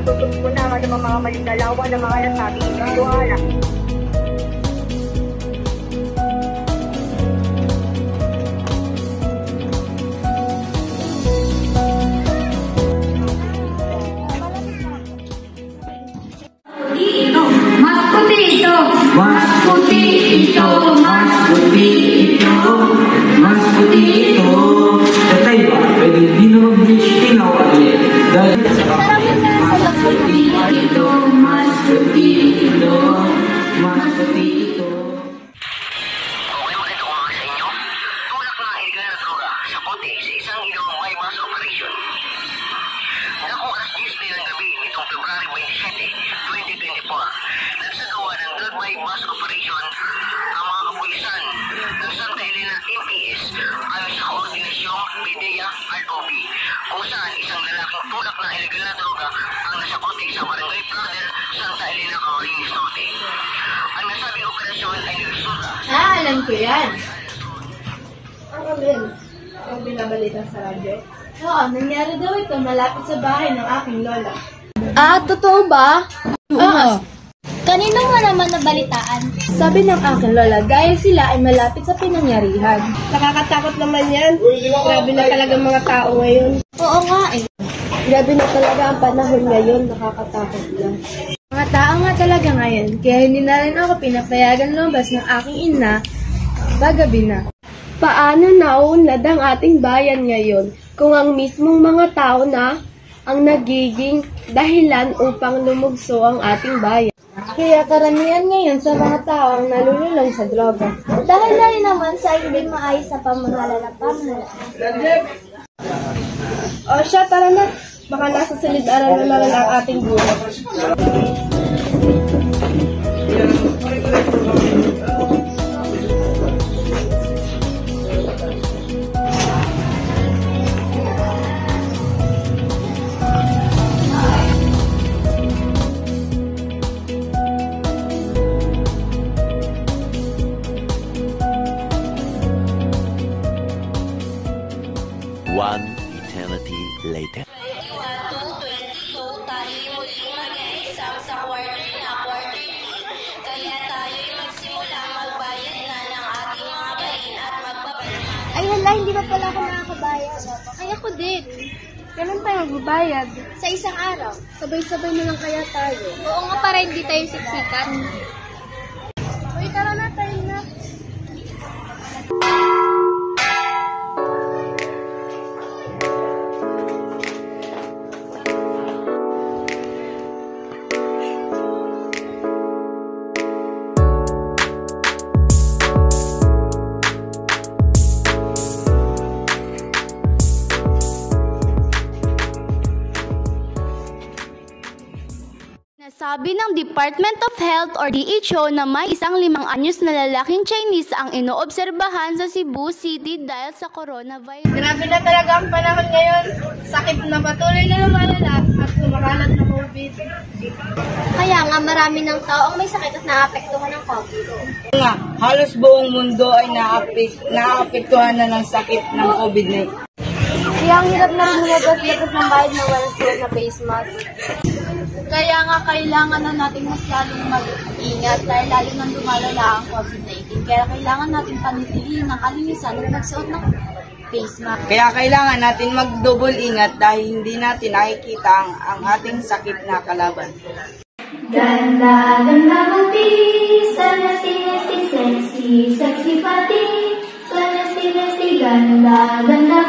matutupunan ng mga maling dalawa ng mga nasabing individual. Mas puti ito, mas puti ito, mas puti ito, mas puti ito. Sa tayo ba, pwede hindi na mag-bleach tinaw ulit. Dahil Mas puti ito, mas puti ito, mas puti ito. Okay, maganda ko mga sa inyo. Tulak na illegal na droga sa kote sa isang ginawang may mass operation. Nakong alas 10 ng gabi nitong February 27, 2024, nagsagawa ng drug may mass operation ang mga kapulisan ng Santa Elena MPS ayon sa koordinasyong PDEA ROB, kung saan isang lalaking tulak na illegal na droga ang nasa kote sa Barangay Plader, Santa Elena, Camarines Norte. Ang nasabing operasyon ay nagsulta. Alam ko yan. Ang alin? Ang binabalita sa radyo? Oo, nangyari daw ito malapit sa bahay ng aking lola. Totoo ba? Oo. Kanino mo naman nabalitaan? Sabi ng aking lola, dahil sila ay malapit sa pinangyarihan. Nakakatakot naman yan. Grabe na talaga mga tao ngayon. Oo nga eh. Grabe na talaga ang panahon ngayon, nakakatakot lang. Mga tao nga talaga ngayon, kaya hindi na rin ako pinapayagan lumabas ng aking ina paggabi na. Paano naunlad ang ating bayan ngayon kung ang mismong mga tao na ang nagiging dahilan upang lumugso ang ating bayan? Kaya karamihan ngayon sa mga tao ang nalululong sa droga. Dahil na rin naman sa hindi maayos na pamahala ng pamahalaan. O siya, tara na. Baka nasa silid-aral na lang ang ating buhay. One eternity later. 22, tayo muli mag-exam sa quarter na quarter 3. Kaya tayo'y magsimula magbayad na ng ating mga bahin at magbabayad. Ay hala, hindi pa pala ako nakakabayad. Ay, ako din. Kailan tayo magbabayad? Sa isang araw. Sabay-sabay na lang kaya tayo. Oo nga, para hindi tayo siksikan. Uy, tara na tayo na. Sabi ng Department of Health or DHO na may isang 5 anyos na lalaking Chinese ang inoobserbahan sa Cebu City dahil sa coronavirus. Grabe na talaga ang panahon ngayon. Sakit na patuloy na lumalala at kumakalat na COVID. Kaya nga marami ng tao ang may sakit at naapektuhan ng COVID. Nga, halos buong mundo ay naapektuhan na ng sakit ng COVID-19. Kaya ang hirap na rin lumabas-labas ng bahay na walang suot na face mask. Kaya nga kailangan na natin mas lalong mag-ingat dahil lalo nang lumalala ang COVID-19. Kaya kailangan natin panitilihin ang kalinisan at magsuot ng face mask. Kaya kailangan natin mag-double ingat dahil hindi natin nakikita ang ating sakit na kalaban. Ganda, ganda mati, sa nasty, sexy, sexy pati, sa nasty, ganda, ganda